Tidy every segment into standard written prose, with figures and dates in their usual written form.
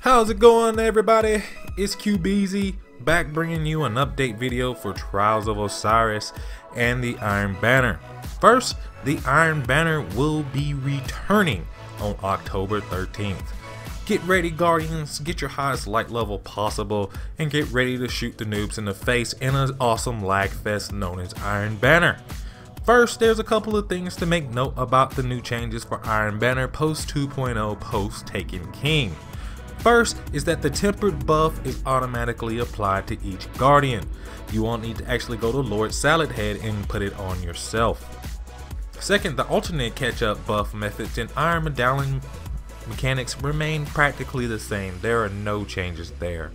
How's it going, everybody? It's QBZ back bringing you an update video for Trials of Osiris and the Iron Banner. First, the Iron Banner will be returning on October 13th. Get ready, Guardians, get your highest light level possible and get ready to shoot the noobs in the face in an awesome lag fest known as Iron Banner. First, there's a couple of things to make note about the new changes for Iron Banner post 2.0 post Taken King. First is that the tempered buff is automatically applied to each Guardian. You won't need to actually go to Lord Salad Head and put it on yourself. Second, the alternate catch-up buff methods and Iron Medallion mechanics remain practically the same. There are no changes there.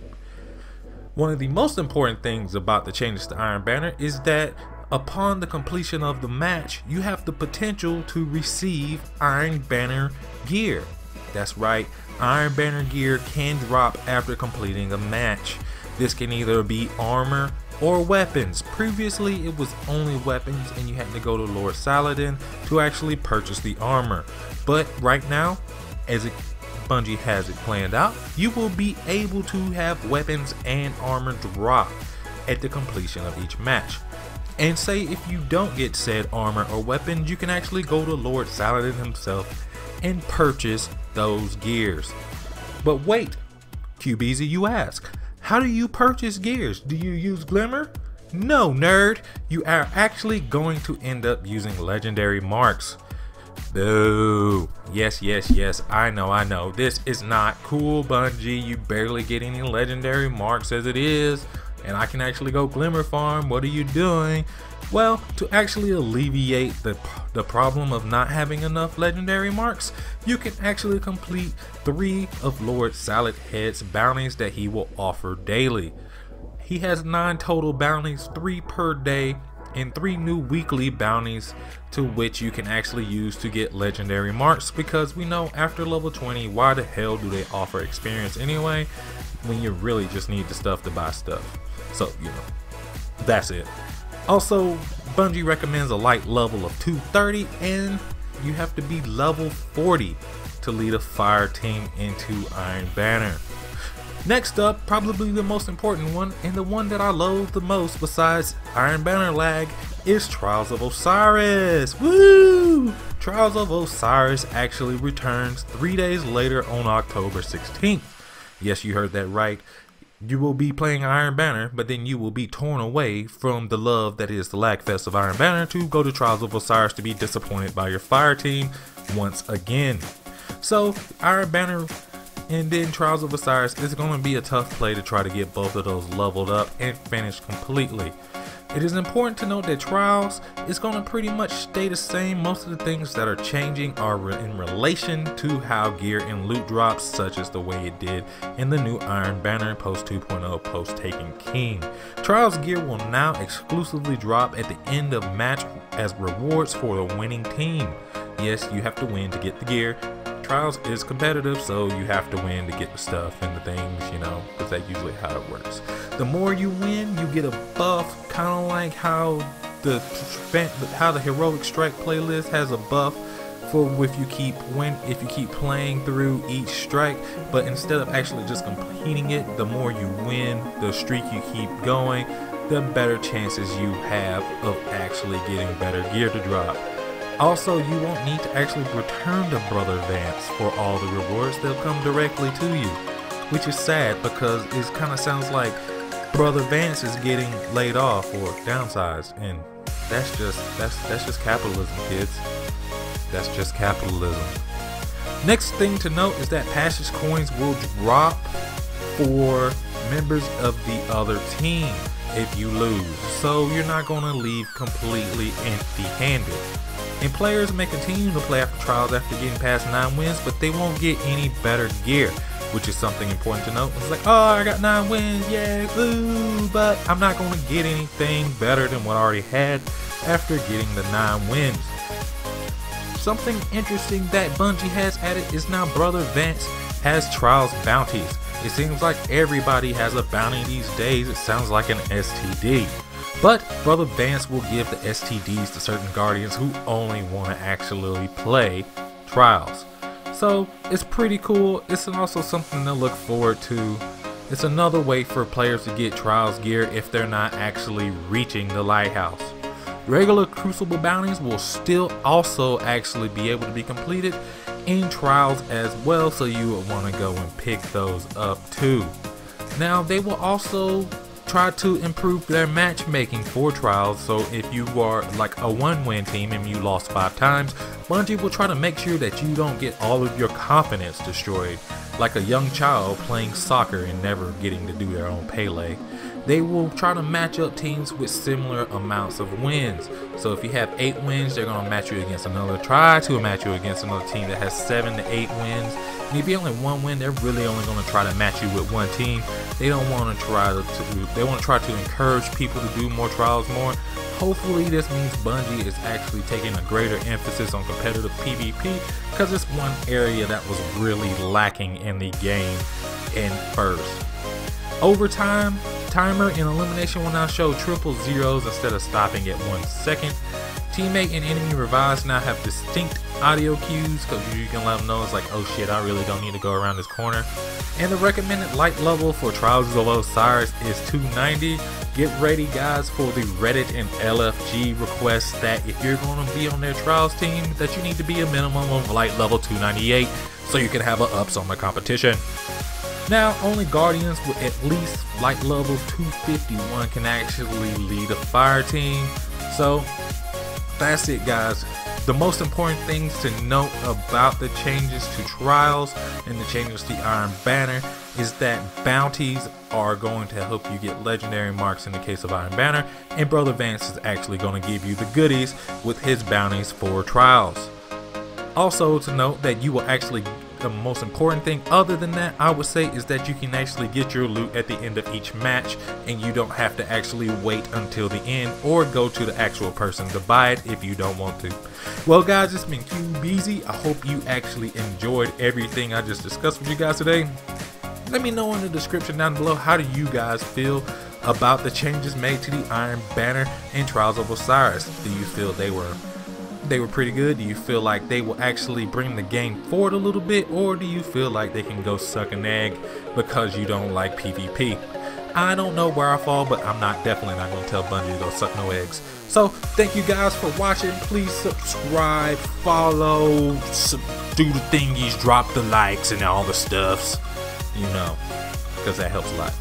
One of the most important things about the changes to Iron Banner is that upon the completion of the match, you have the potential to receive Iron Banner gear. That's right, Iron Banner gear can drop after completing a match. This can either be armor or weapons. Previously it was only weapons and you had to go to Lord Saladin to actually purchase the armor. But right now, as Bungie has it planned out, you will be able to have weapons and armor drop at the completion of each match. And say if you don't get said armor or weapons, you can actually go to Lord Saladin himself and purchase those gears. But wait, QBZ, you ask, how do you purchase gears? Do you use Glimmer? No, nerd, you are actually going to end up using legendary marks. Boo. Yes, I know, this is not cool, Bungie. You barely get any legendary marks as it is, and I can actually go Glimmer farm. What are you doing? Well, to actually alleviate the problem of not having enough legendary marks, you can actually complete 3 of Lord Salad Head's bounties that he will offer daily. He has 9 total bounties, 3 per day, and 3 new weekly bounties to which you can actually use to get legendary marks, because we know after level 20, why the hell do they offer experience anyway when you really just need the stuff to buy stuff? So, you know, that's it. Also, Bungie recommends a light level of 230 and you have to be level 40 to lead a fire team into Iron Banner. Next up, probably the most important one and the one that I loathe the most besides Iron Banner lag is Trials of Osiris. Woo! Trials of Osiris actually returns 3 days later on October 16th. Yes, you heard that right. You will be playing Iron Banner, but then you will be torn away from the love that is the lag fest of Iron Banner to go to Trials of Osiris to be disappointed by your fire team once again. So Iron Banner and then Trials of Osiris is going to be a tough play to try to get both of those leveled up and finished completely. It is important to note that Trials is going to pretty much stay the same. Most of the things that are changing are in relation to how gear and loot drops, such as the way it did in the new Iron Banner post 2.0 post Taken King. Trials gear will now exclusively drop at the end of match as rewards for the winning team. Yes, you have to win to get the gear. Trials is competitive, so you have to win to get the stuff and the things, you know, because that's usually how it works. The more you win, you get a buff, kind of like how the heroic strike playlist has a buff for if you keep playing through each strike. But instead of actually just completing it, the more you win, the streak you keep going, the better chances you have of actually getting better gear to drop. Also, you won't need to actually return to Brother Vance for all the rewards. They'll come directly to you, which is sad because it kind of sounds like Brother Vance is getting laid off or downsized, and that's just capitalism, kids. That's just capitalism. Next thing to note is that passage coins will drop for members of the other team if you lose, so you're not going to leave completely empty-handed. And players may continue to play after Trials after getting past 9 wins, but they won't get any better gear, which is something important to note. It's like, oh, I got 9 wins, yeah, ooh, but I'm not going to get anything better than what I already had after getting the 9 wins. Something interesting that Bungie has added is now Brother Vance has Trials bounties. It seems like everybody has a bounty these days. It sounds like an STD. But Brother Vance will give the STDs to certain Guardians who only want to actually play Trials. So it's pretty cool. It's also something to look forward to. It's another way for players to get Trials gear if they're not actually reaching the lighthouse. Regular Crucible bounties will still also actually be able to be completed in Trials as well, so you would want to go and pick those up too. Now they will also try to improve their matchmaking for Trials, so if you are like a 1-win team and you lost 5 times, Bungie will try to make sure that you don't get all of your confidence destroyed, like a young child playing soccer and never getting to do their own Pele. They will try to match up teams with similar amounts of wins. So if you have 8 wins, they're going to match you against try to match you against another team that has 7 to 8 wins. And if you only 1 win, they're really only going to try to match you with 1 team. They don't want to they want to try to encourage people to do more Trials more. Hopefully this means Bungie is actually taking a greater emphasis on competitive PvP, because it's one area that was really lacking in the game in first. Overtime timer in elimination will now show triple zeros instead of stopping at 1 second. Teammate and enemy revives now have distinct audio cues, because you can let them know it's like, oh shit, I really don't need to go around this corner. And the recommended light level for Trials of Osiris is 290. Get ready guys for the Reddit and LFG requests that if you're going to be on their Trials team, that you need to be a minimum of light level 298 so you can have a ups on the competition. Now only Guardians with at least light level 251 can actually lead a fire team. So that's it guys. The most important things to note about the changes to Trials and the changes to the Iron Banner is that bounties are going to help you get legendary marks in the case of Iron Banner, and Brother Vance is actually going to give you the goodies with his bounties for Trials. Also to note that you will actually, the most important thing other than that I would say is that you can actually get your loot at the end of each match, and you don't have to actually wait until the end or go to the actual person to buy it if you don't want to. Well guys, it's been QBeezy. I hope you actually enjoyed everything I just discussed with you guys today. Let me know in the description down below, how do you guys feel about the changes made to the Iron Banner and Trials of Osiris? Do you feel they were pretty good? Do you feel like they will actually bring the game forward a little bit, or do you feel like they can go suck an egg because you don't like PvP? I don't know where I fall, but I'm definitely not going to tell Bungie to go suck no eggs. So thank you guys for watching. Please subscribe, follow, do the thingies, drop the likes and all the stuffs, you know, because that helps a lot.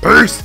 Peace.